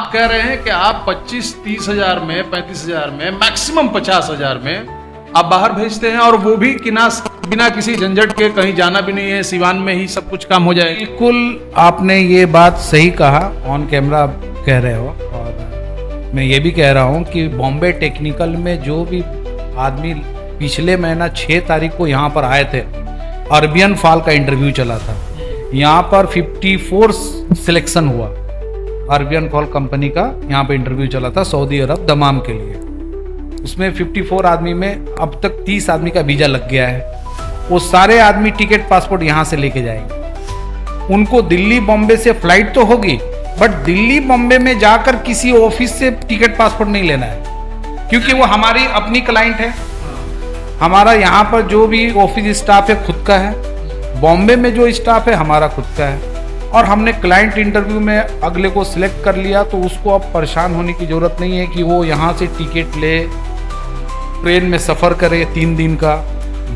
आप कह रहे हैं कि आप 25-30 हजार में, 35 हजार में, मैक्सिमम 50 हजार में आप बाहर भेजते हैं, और वो भी बिना किसी झंझट के, कहीं जाना भी नहीं है, सिवान में ही सब कुछ काम हो जाएगा। बिल्कुल आपने ये बात सही कहा, ऑन कैमरा कह रहे हो। और मैं ये भी कह रहा हूँ कि बॉम्बे टेक्निकल में जो भी आदमी पिछले महीना 6 तारीख को यहाँ पर आए थे, अरबियन फॉल का इंटरव्यू चला था, यहाँ पर 54 सिलेक्शन हुआ। अरबियन फॉल कंपनी का यहाँ पे इंटरव्यू चला था सऊदी अरब दमाम के लिए। उसमें 54 आदमी में अब तक 30 आदमी का वीजा लग गया है। वो सारे आदमी टिकट पासपोर्ट यहाँ से लेके जाएंगे। उनको दिल्ली बॉम्बे से फ्लाइट तो होगी, बट दिल्ली बॉम्बे में जाकर किसी ऑफिस से टिकट पासपोर्ट नहीं लेना है, क्योंकि वो हमारी अपनी क्लाइंट है। हमारा यहाँ पर जो भी ऑफिस स्टाफ है खुद का है, बॉम्बे में जो स्टाफ है हमारा खुद का है। और हमने क्लाइंट इंटरव्यू में अगले को सिलेक्ट कर लिया, तो उसको अब परेशान होने की ज़रूरत नहीं है कि वो यहाँ से टिकट ले, ट्रेन में सफ़र करे 3 दिन का,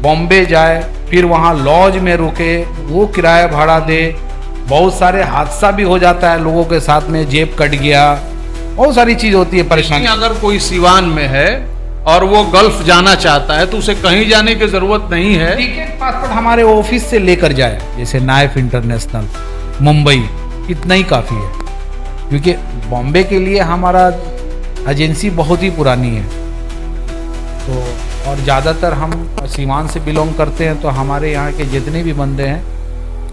बॉम्बे जाए, फिर वहाँ लॉज में रुके, वो किराया भाड़ा दे। बहुत सारे हादसा भी हो जाता है लोगों के साथ में, जेब कट गया, बहुत सारी चीज़ होती है परेशानी। अगर कोई सिवान में है और वो गल्फ जाना चाहता है तो उसे कहीं जाने की जरूरत नहीं है, टिकट पासपोर्ट हमारे ऑफिस से लेकर जाए, जैसे नाइफ इंटरनेशनल मुंबई, इतना ही काफ़ी है। क्योंकि बॉम्बे के लिए हमारा एजेंसी बहुत ही पुरानी है, तो और ज़्यादातर हम सीवान से बिलोंग करते हैं, तो हमारे यहाँ के जितने भी बंदे हैं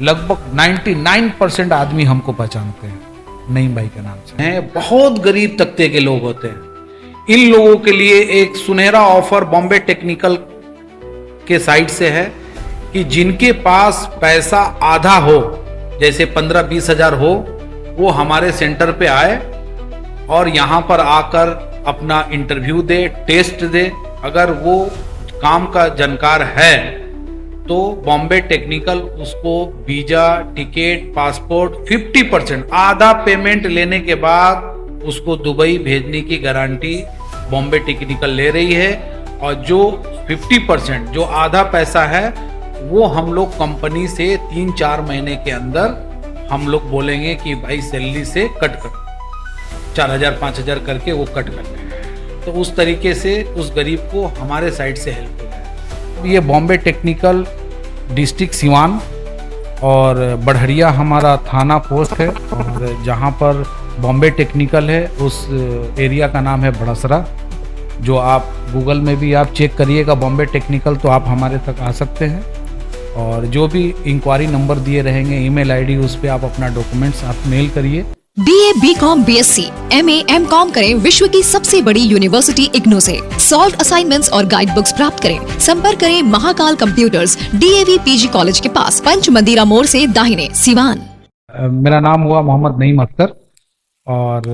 लगभग 99% आदमी हमको पहचानते हैं नईम भाई के नाम से। हैं बहुत गरीब तबके के लोग होते हैं, इन लोगों के लिए एक सुनहरा ऑफर बॉम्बे टेक्निकल के साइड से है कि जिनके पास पैसा आधा हो, जैसे 15-20 हजार हो, वो हमारे सेंटर पे आए और यहाँ पर आकर अपना इंटरव्यू दे, टेस्ट दे। अगर वो काम का जानकार है तो बॉम्बे टेक्निकल उसको वीजा, टिकट, पासपोर्ट 50% आधा पेमेंट लेने के बाद उसको दुबई भेजने की गारंटी बॉम्बे टेक्निकल ले रही है। और जो 50% जो आधा पैसा है वो हम लोग कंपनी से 3-4 महीने के अंदर हम लोग बोलेंगे कि भाई सैलरी से कट कर 4,000-5,000 करके वो कट कर लेंगे। तो उस तरीके से उस गरीब को हमारे साइड से हेल्प होगा। ये बॉम्बे टेक्निकल डिस्ट्रिक्ट सिवान और बढ़िया हमारा थाना पोस्ट है, और जहाँ पर बॉम्बे टेक्निकल है उस एरिया का नाम है बड़सरा। जो आप गूगल में भी आप चेक करिएगा बॉम्बे टेक्निकल, तो आप हमारे तक आ सकते हैं। और जो भी इंक्वायरी नंबर दिए रहेंगे, ईमेल आईडी, उस पर आप अपना डॉक्यूमेंट्स आप मेल करिए। BA, BCom, BSc, MA, MCom करें विश्व की सबसे बड़ी यूनिवर्सिटी इग्नू से। सॉल्व असाइनमेंट्स और गाइड बुक्स प्राप्त करें। संपर्क करें Mahakal computers, DAV PG college के पास, पंच मंदिरा मोड़ से दाहिने, सिवान। मेरा नाम हुआ मोहम्मद नईम अख्तर, और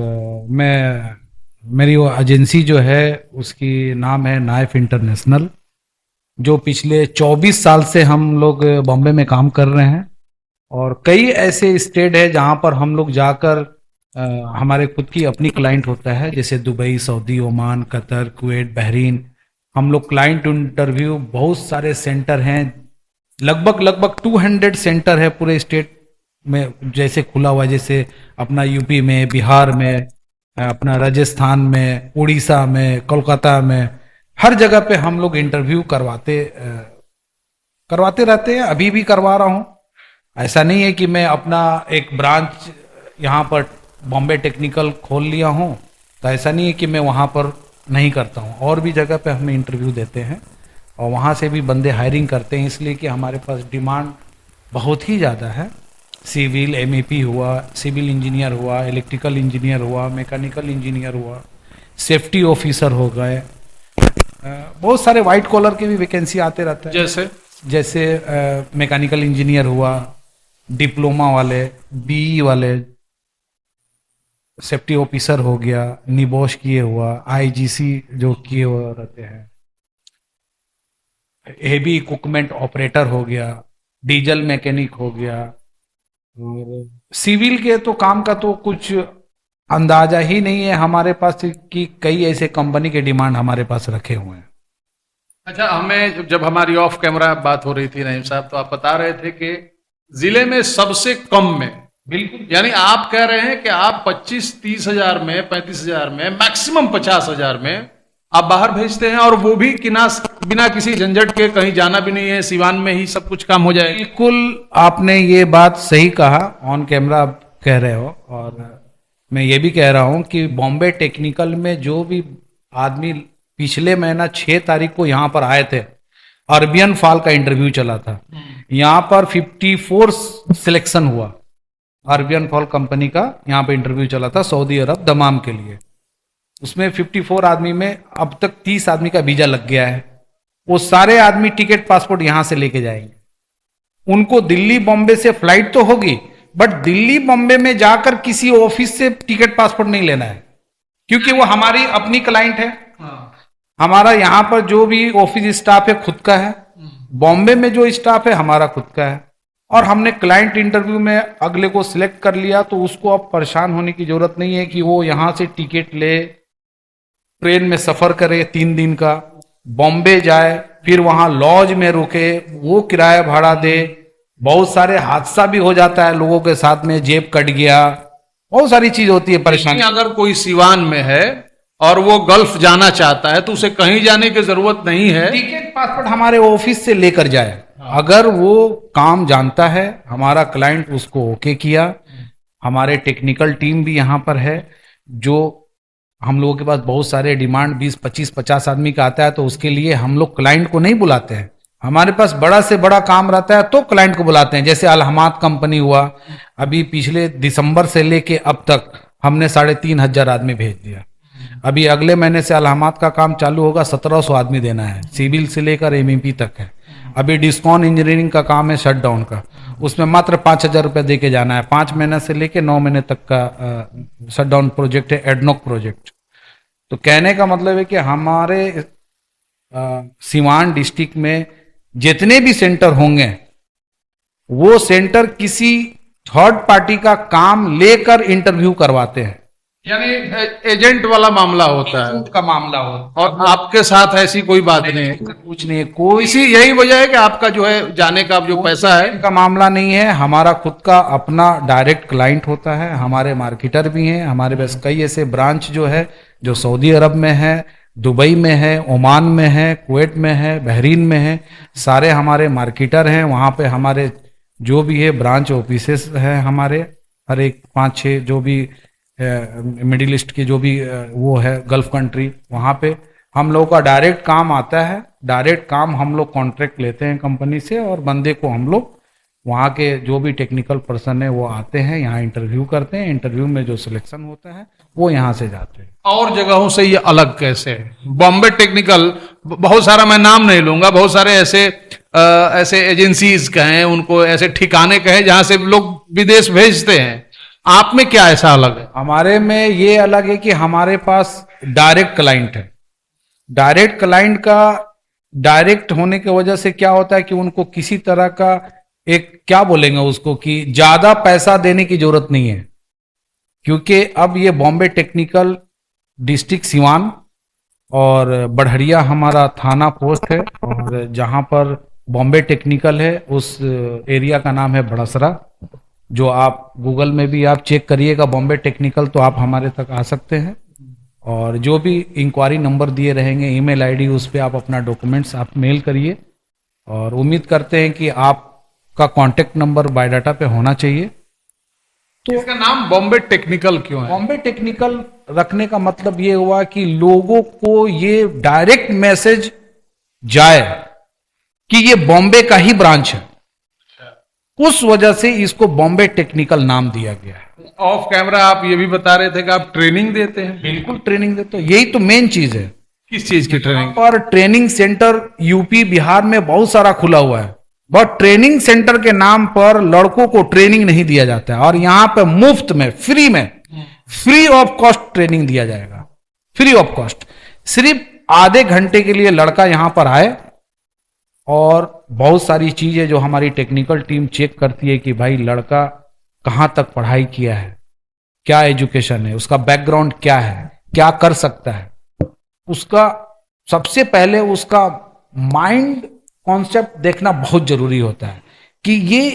मेरी वो एजेंसी जो है उसकी नाम है नाइफ इंटरनेशनल, जो पिछले 24 साल से हम लोग बॉम्बे में काम कर रहे हैं। और कई ऐसे स्टेट है जहाँ पर हम लोग जाकर हमारे खुद की अपनी क्लाइंट होता है, जैसे Dubai, Saudi, Oman, Qatar, Kuwait, Bahrain. हम लोग क्लाइंट इंटरव्यू, बहुत सारे सेंटर हैं, लगभग 200 सेंटर है पूरे स्टेट में, जैसे खुला हुआ, जैसे अपना यूपी में, बिहार में, अपना राजस्थान में, उड़ीसा में, कोलकाता में, हर जगह पे हम लोग इंटरव्यू करवाते रहते हैं। अभी भी करवा रहा हूँ। ऐसा नहीं है कि मैं अपना एक ब्रांच यहाँ पर बॉम्बे टेक्निकल खोल लिया हूँ, तो ऐसा नहीं है कि मैं वहाँ पर नहीं करता हूँ। और भी जगह पे हमें इंटरव्यू देते हैं और वहाँ से भी बंदे हायरिंग करते हैं, इसलिए कि हमारे पास डिमांड बहुत ही ज़्यादा है। सिविल MEP हुआ, सिविल इंजीनियर हुआ, इलेक्ट्रिकल इंजीनियर हुआ, मैकेनिकल इंजीनियर हुआ, सेफ्टी ऑफिसर हो गए, बहुत सारे वाइट कॉलर के भी वैकेंसी आते रहते हैं। जैसे मैकेनिकल इंजीनियर हुआ, डिप्लोमा वाले, BE वाले, सेफ्टी ऑफिसर हो गया, निबोश किए हुआ, IGC जो किए हुए रहते हैं, हेवी इक्विपमेंट ऑपरेटर हो गया, डीजल मैकेनिक हो गया। और सिविल के तो काम का तो कुछ अंदाजा ही नहीं है हमारे पास कि कई ऐसे कंपनी के डिमांड हमारे पास रखे हुए हैं। अच्छा, हमें जब हमारी ऑफ कैमरा बात हो रही थी नईम साहब, तो आप बता रहे थे कि जिले में सबसे कम में बिल्कुल। यानी आप कह रहे हैं कि आप 25-30 हजार में, 35 हजार में, मैक्सिमम 50 हजार में आप बाहर भेजते हैं, और वो भी बिना किसी झंझट के, कहीं जाना भी नहीं है, सिवान में ही सब कुछ काम हो जाएगा। बिल्कुल, आपने ये बात सही कहा, ऑन कैमरा आप कह रहे हो। और मैं ये भी कह रहा हूं कि बॉम्बे टेक्निकल में जो भी आदमी पिछले महीना 6 तारीख को यहाँ पर आए थे, अरबियन फॉल का इंटरव्यू चला था, यहाँ पर 54 सिलेक्शन हुआ। अरबियन फॉल कंपनी का यहाँ पे इंटरव्यू चला था सऊदी अरब दमाम के लिए। उसमें 54 आदमी में अब तक 30 आदमी का वीजा लग गया है। वो सारे आदमी टिकट पासपोर्ट यहां से लेके जाएंगे। उनको दिल्ली बॉम्बे से फ्लाइट तो होगी, बट दिल्ली बॉम्बे में जाकर किसी ऑफिस से टिकट पासपोर्ट नहीं लेना है, क्योंकि वो हमारी अपनी क्लाइंट है। हमारा यहाँ पर जो भी ऑफिस स्टाफ है खुद का है, बॉम्बे में जो स्टाफ है हमारा खुद का है। और हमने क्लाइंट इंटरव्यू में अगले को सिलेक्ट कर लिया, तो उसको अब परेशान होने की जरूरत नहीं है कि वो यहां से टिकट ले, ट्रेन में सफर करे 3 दिन का, बॉम्बे जाए, फिर वहां लॉज में रुके, वो किराया भाड़ा दे। बहुत सारे हादसा भी हो जाता है लोगों के साथ में, जेब कट गया, बहुत सारी चीज होती है, परेशानी। अगर कोई सिवान में है और वो गल्फ जाना चाहता है तो उसे कहीं जाने की जरूरत नहीं है, टिकट पासपोर्ट हमारे ऑफिस से लेकर जाए। अगर वो काम जानता है, हमारा क्लाइंट उसको ओके किया, हमारे टेक्निकल टीम भी यहाँ पर है, जो हम लोगों के पास बहुत सारे डिमांड 20, 25, 50 आदमी का आता है, तो उसके लिए हम लोग क्लाइंट को नहीं बुलाते हैं। हमारे पास बड़ा से बड़ा काम रहता है तो क्लाइंट को बुलाते हैं। जैसे अलहमाद कंपनी हुआ, अभी पिछले दिसंबर से लेके अब तक हमने 3,500 आदमी भेज दिया। अभी अगले महीने से अलहमाद का काम चालू होगा, 1700 आदमी देना है, सिविल से लेकर एमईपी तक है। अभी डिस्कॉन इंजीनियरिंग का काम है शटडाउन का, उसमें मात्र 5,000 रुपये दे के जाना है। 5 महीने से लेके 9 महीने तक का शटडाउन प्रोजेक्ट है, एडनॉक प्रोजेक्ट। तो कहने का मतलब है कि हमारे सिवान डिस्ट्रिक्ट में जितने भी सेंटर होंगे, वो सेंटर किसी थर्ड पार्टी का काम लेकर इंटरव्यू करवाते हैं, यानी एजेंट वाला मामला होता है, का मामला हो। और आपके साथ ऐसी कोई बात नहीं है, कुछ नहीं है, कोई इसी यही वजह है कि आपका जो है जाने का जो पैसा है का मामला नहीं है। हमारा खुद का अपना डायरेक्ट क्लाइंट होता है, हमारे मार्केटर भी हैं। हमारे पास कई ऐसे ब्रांच जो है, जो सऊदी अरब में है, दुबई में है, ओमान में है, कुवैत में है, बहरीन में है, सारे हमारे मार्केटर हैं। वहाँ पे हमारे जो भी है ब्रांच ऑफिसेस हैं हमारे, हर एक 5-6 जो भी मिडिल ईस्ट के जो भी वो है गल्फ कंट्री, वहाँ पे हम लोग का डायरेक्ट काम आता है। डायरेक्ट काम हम लोग कॉन्ट्रैक्ट लेते हैं कंपनी से, और बंदे को हम लोग वहाँ के जो भी टेक्निकल पर्सन है वो आते हैं, यहाँ इंटरव्यू करते हैं। इंटरव्यू में जो सिलेक्शन होता है वो यहाँ से जाते हैं। और जगहों से ये अलग कैसे है? बॉम्बे टेक्निकल, बहुत सारा मैं नाम नहीं लूंगा, बहुत सारे ऐसे एजेंसीज कहें, उनको ऐसे ठिकाने कहें जहां से लोग विदेश भेजते हैं। आप में क्या ऐसा अलग है? हमारे में ये अलग है कि हमारे पास डायरेक्ट क्लाइंट है। डायरेक्ट क्लाइंट का डायरेक्ट होने की वजह से क्या होता है कि उनको किसी तरह का एक क्या बोलेंगे उसको, कि ज्यादा पैसा देने की जरूरत नहीं है। क्योंकि अब ये बॉम्बे टेक्निकल डिस्ट्रिक्ट सिवान और बढ़िया हमारा थाना पोस्ट है, और जहां पर बॉम्बे टेक्निकल है उस एरिया का नाम है बड़सरा। जो आप गूगल में भी आप चेक करिएगा बॉम्बे टेक्निकल, तो आप हमारे तक आ सकते हैं। और जो भी इंक्वायरी नंबर दिए रहेंगे, ईमेल आईडी, उस पर आप अपना डॉक्यूमेंट्स आप मेल करिए। और उम्मीद करते हैं कि आपका कांटेक्ट नंबर बायोडाटा पे होना चाहिए। तो इसका नाम बॉम्बे टेक्निकल क्यों है? बॉम्बे टेक्निकल रखने का मतलब ये हुआ कि लोगों को ये डायरेक्ट मैसेज जाए कि ये बॉम्बे का ही ब्रांच है, उस वजह से इसको बॉम्बे टेक्निकल नाम दिया गया है। ऑफ कैमरा आप ये भी बता रहे थे कि आप ट्रेनिंग देते हैं। बिल्कुल ट्रेनिंग देते हो, यही तो मेन चीज है। किस चीज की ट्रेनिंग? पर ट्रेनिंग सेंटर यूपी बिहार में बहुत सारा खुला हुआ है, बट ट्रेनिंग सेंटर के नाम पर लड़कों को ट्रेनिंग नहीं दिया जाता है। और यहाँ पे मुफ्त में, फ्री ऑफ कॉस्ट ट्रेनिंग दिया जाएगा। फ्री ऑफ कॉस्ट, सिर्फ आधे घंटे के लिए लड़का यहाँ पर आए, और बहुत सारी चीजें जो हमारी टेक्निकल टीम चेक करती है कि भाई लड़का कहाँ तक पढ़ाई किया है, क्या एजुकेशन है, उसका बैकग्राउंड क्या है, क्या कर सकता है। उसका सबसे पहले उसका माइंड कॉन्सेप्ट देखना बहुत जरूरी होता है कि ये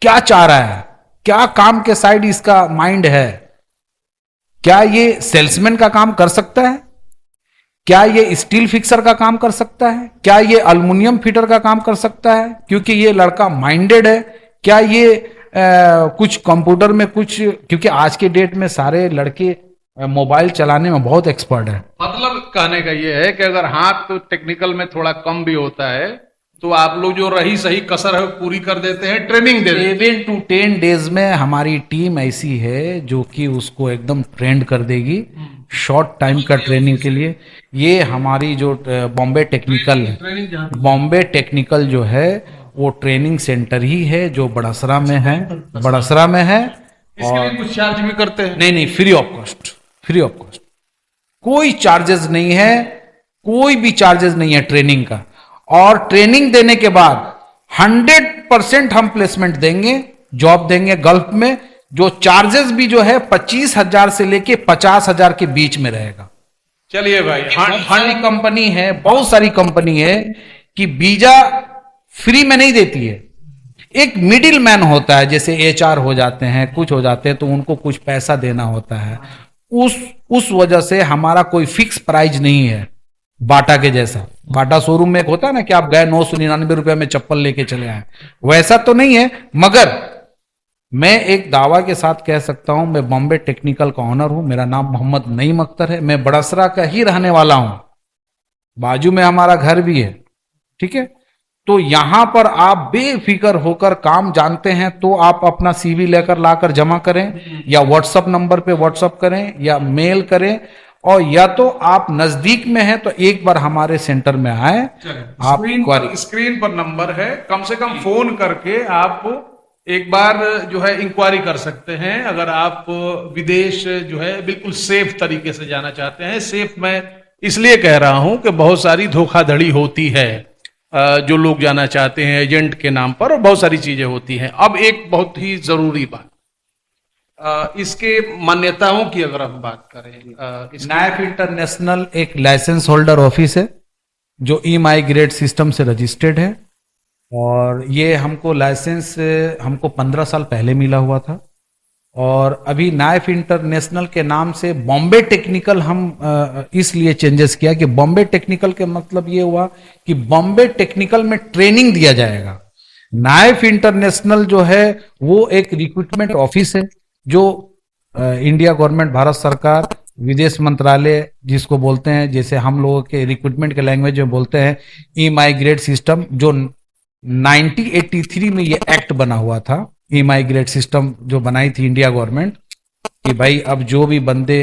क्या चाह रहा है, क्या काम के साइड इसका माइंड है? क्या ये सेल्समैन का काम कर सकता है? क्या ये स्टील फिक्सर का काम कर सकता है? क्या ये अल्युमिनियम फिटर का काम कर सकता है? क्योंकि ये लड़का माइंडेड है। क्या ये कुछ कंप्यूटर में कुछ, क्योंकि आज के डेट में सारे लड़के मोबाइल चलाने में बहुत एक्सपर्ट है। मतलब कहने का ये है कि अगर हाथ तो टेक्निकल में थोड़ा कम भी होता है तो आप लोग जो रही सही कसर है वो पूरी कर देते हैं, ट्रेनिंग दे देते हैं। 7 to 10 डेज में हमारी टीम ऐसी है जो कि उसको एकदम ट्रेंड कर देगी शॉर्ट टाइम का ट्रेनिंग के लिए। ये हमारी जो बॉम्बे टेक्निकल है, बॉम्बे टेक्निकल जो है वो ट्रेनिंग सेंटर ही है जो बड़सरा में है, बड़सरा में है। इसके लिए कुछ चार्ज भी करते हैं? नहीं, free of cost, free of cost, कोई चार्जेस नहीं है, कोई भी चार्जेस नहीं है ट्रेनिंग का। और ट्रेनिंग देने के बाद 100% हम प्लेसमेंट देंगे, जॉब देंगे गल्फ में। जो चार्जेस भी जो है 25,000 से लेके 50,000 के बीच में रहेगा। चलिए भाई, बहुत सारी कंपनी है, बहुत सारी कंपनी है कि वीजा फ्री में नहीं देती है। एक मिडिल मैन होता है, जैसे HR हो जाते हैं, कुछ हो जाते हैं तो उनको कुछ पैसा देना होता है। उस वजह से हमारा कोई फिक्स प्राइस नहीं है बाटा के जैसा। बाटा शोरूम में एक होता है ना कि आप गए 999 रुपए में चप्पल लेके चले आए, वैसा तो नहीं है। मगर मैं एक दावा के साथ कह सकता हूं, मैं बॉम्बे टेक्निकल का ऑनर हूं। मेरा नाम मोहम्मद नईम अख्तर है, मैं बड़सरा का ही रहने वाला हूं, बाजू में हमारा घर भी है, ठीक है। तो यहां पर आप बेफिक्र होकर काम जानते हैं तो आप अपना CV लेकर लाकर जमा करें, या व्हाट्सएप नंबर पे व्हाट्सएप करें, या मेल करें, और या तो आप नजदीक में हैं तो एक बार हमारे सेंटर में आए। आप स्क्रीन पर नंबर है, कम से कम फोन करके आप एक बार जो है इंक्वायरी कर सकते हैं। अगर आप विदेश जो है बिल्कुल सेफ तरीके से जाना चाहते हैं। सेफ मैं इसलिए कह रहा हूं कि बहुत सारी धोखाधड़ी होती है, जो लोग जाना चाहते हैं एजेंट के नाम पर, और बहुत सारी चीजें होती हैं। अब एक बहुत ही जरूरी बात, इसके मान्यताओं की अगर हम बात करें, नाइफ इंटरनेशनल एक लाइसेंस होल्डर ऑफिस है जो E-माइग्रेट सिस्टम से रजिस्टर्ड है, और ये हमको लाइसेंस हमको 15 साल पहले मिला हुआ था। और अभी नाइफ इंटरनेशनल के नाम से बॉम्बे टेक्निकल हम इसलिए चेंजेस किया कि बॉम्बे टेक्निकल के मतलब ये हुआ कि बॉम्बे टेक्निकल में ट्रेनिंग दिया जाएगा। नाइफ इंटरनेशनल जो है वो एक रिक्रूटमेंट ऑफिस है जो इंडिया गवर्नमेंट, भारत सरकार, विदेश मंत्रालय जिसको बोलते हैं, जैसे हम लोगों के रिक्रूटमेंट के लैंग्वेज में बोलते हैं E-माइग्रेट सिस्टम, जो 1983 में ये एक्ट बना हुआ था। E-माइग्रेट सिस्टम जो बनाई थी इंडिया गवर्नमेंट कि भाई अब जो भी बंदे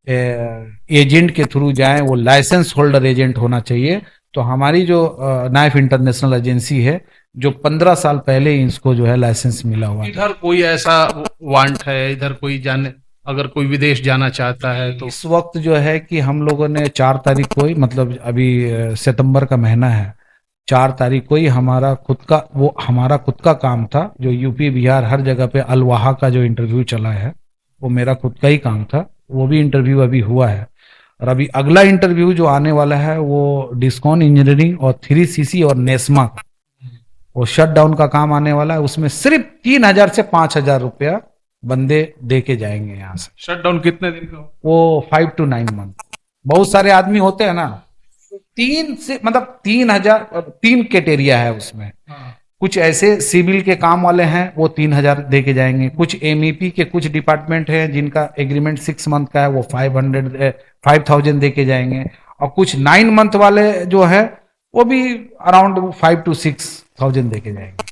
एजेंट के थ्रू जाएं वो लाइसेंस होल्डर एजेंट होना चाहिए। तो हमारी जो नाइफ इंटरनेशनल एजेंसी है जो 15 साल पहले इसको जो है लाइसेंस मिला हुआ। इधर कोई ऐसा वांट है, इधर कोई जाने, अगर कोई विदेश जाना चाहता है तो? इस वक्त जो है कि हम लोगों ने 4 तारीख को ही, मतलब अभी सितंबर का महीना है, 4 तारीख को ही हमारा खुद का काम था जो यूपी बिहार हर जगह पे अलवाहा का जो इंटरव्यू चला है वो मेरा खुद का ही काम था। वो भी इंटरव्यू अभी हुआ है, और अभी अगला इंटरव्यू जो आने वाला है वो डिस्कॉन इंजीनियरिंग और 3CC और नेस्मा का, वो शट डाउन का काम आने वाला है। उसमें सिर्फ 3,000 से 5,000 रुपया बंदे दे के जाएंगे यहाँ से। शट डाउन कितने दिन का? वो 5 to 9 मंथ। बहुत सारे आदमी होते हैं ना, 3 से मतलब 3 कैटेरिया है उसमें। कुछ ऐसे सिविल के काम वाले हैं वो 3,000 दे के जाएंगे। कुछ MEP के कुछ डिपार्टमेंट है जिनका एग्रीमेंट 6 मंथ का है वो 5,000 दे के जाएंगे। और कुछ 9 मंथ वाले जो है वो भी अराउंड 5 to 6,000 दे के जाएंगे।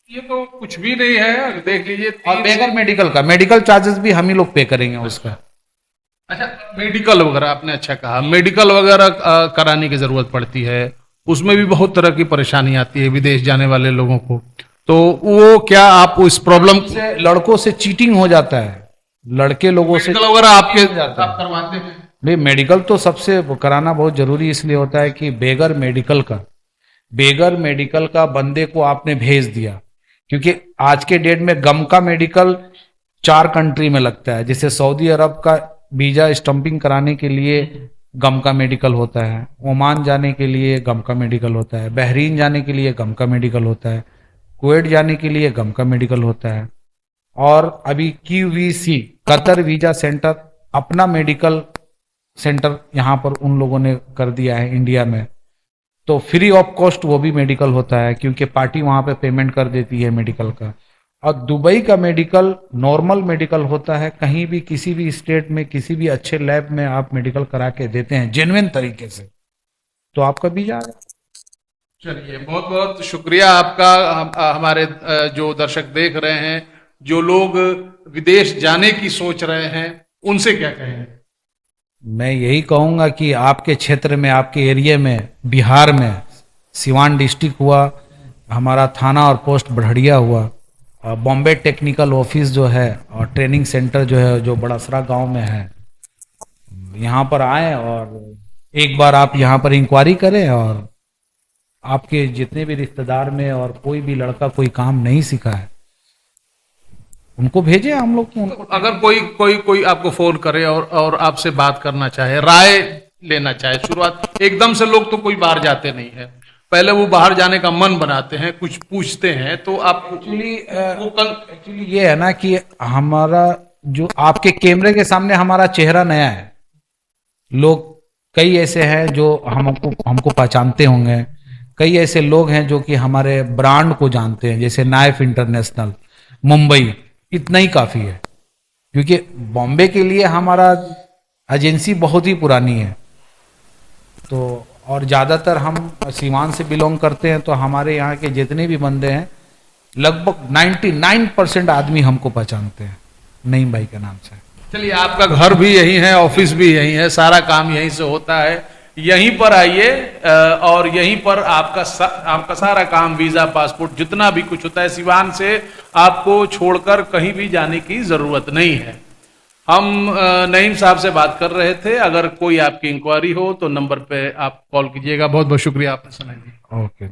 ये तो कुछ भी नहीं है, देख लीजिए। और बगैर मेडिकल का, मेडिकल चार्जेस भी हम ही लोग पे करेंगे उसका। अच्छा, मेडिकल वगैरह आपने अच्छा कहा, मेडिकल वगैरह कराने की जरूरत पड़ती है, उसमें भी बहुत तरह की परेशानी आती है विदेश जाने वाले लोगों को। तो वो क्या आप इस प्रॉब्लम से, लड़कों से चीटिंग हो जाता है, लड़के लोगों से मेडिकल वगैरह आपके आप करवाते हैं? भाई मेडिकल तो सबसे कराना बहुत जरूरी इसलिए होता है कि बेगर मेडिकल का बंदे को आपने भेज दिया, क्योंकि आज के डेट में गम का मेडिकल 4 कंट्री में लगता है। जैसे सऊदी अरब का वीजा स्टंपिंग कराने के लिए गम का मेडिकल होता है, ओमान जाने के लिए गम का मेडिकल होता है, बहरीन जाने के लिए गम का मेडिकल होता है, कुवैत जाने के लिए गम का मेडिकल होता है। और अभी QVC कतर वीजा सेंटर अपना मेडिकल सेंटर यहाँ पर उन लोगों ने कर दिया है इंडिया में। तो फ्री ऑफ कॉस्ट वो भी मेडिकल होता है, क्योंकि पार्टी वहाँ पे पेमेंट कर देती है मेडिकल का। और दुबई का मेडिकल नॉर्मल मेडिकल होता है, कहीं भी किसी भी स्टेट में किसी भी अच्छे लैब में आप मेडिकल करा के देते हैं जेन्युइन तरीके से, तो आपका वीजा आ जाए। चलिए, बहुत बहुत शुक्रिया आपका। हमारे जो दर्शक देख रहे हैं, जो लोग विदेश जाने की सोच रहे हैं, उनसे क्या कहेंगे? मैं यही कहूंगा कि आपके क्षेत्र में, आपके एरिया में, बिहार में सिवान डिस्ट्रिक्ट हुआ, हमारा थाना और पोस्ट बढ़िया हुआ, बॉम्बे टेक्निकल ऑफिस जो है और ट्रेनिंग सेंटर जो है जो बड़ासरा गांव में है, यहाँ पर आए और एक बार आप यहाँ पर इंक्वायरी करें, और आपके जितने भी रिश्तेदार में और कोई भी लड़का कोई काम नहीं सीखा है उनको भेजे हम लोग उनको। अगर कोई आपको फोन करे और आपसे बात करना चाहे, राय लेना चाहे, शुरुआत एकदम से लोग तो कोई बाहर जाते नहीं है, पहले वो बाहर जाने का मन बनाते हैं, कुछ पूछते हैं, तो आप एक्चुअली ये है ना कि हमारा जो आपके कैमरे के सामने हमारा चेहरा नया है, लोग कई ऐसे हैं जो हमको पहचानते होंगे, कई ऐसे लोग हैं जो कि हमारे ब्रांड को जानते हैं, जैसे नाइफ इंटरनेशनल, मुंबई, इतना ही काफी है। क्योंकि बॉम्बे के लिए हमारा एजेंसी बहुत ही पुरानी है, तो और ज़्यादातर हम सीवान से बिलोंग करते हैं, तो हमारे यहाँ के जितने भी बंदे हैं लगभग 99% आदमी हमको पहचानते हैं नईम भाई के नाम से। चलिए, आपका घर भी यही है, ऑफिस भी यही है, सारा काम यहीं से होता है, यहीं पर आइए और यहीं पर आपका सारा काम, वीजा, पासपोर्ट, जितना भी कुछ होता है, सिवान से आपको छोड़कर कहीं भी जाने की जरूरत नहीं है। हम नईम साहब से बात कर रहे थे। अगर कोई आपकी इंक्वायरी हो तो नंबर पे आप कॉल कीजिएगा। बहुत बहुत शुक्रिया आपने समय दिया। ओके।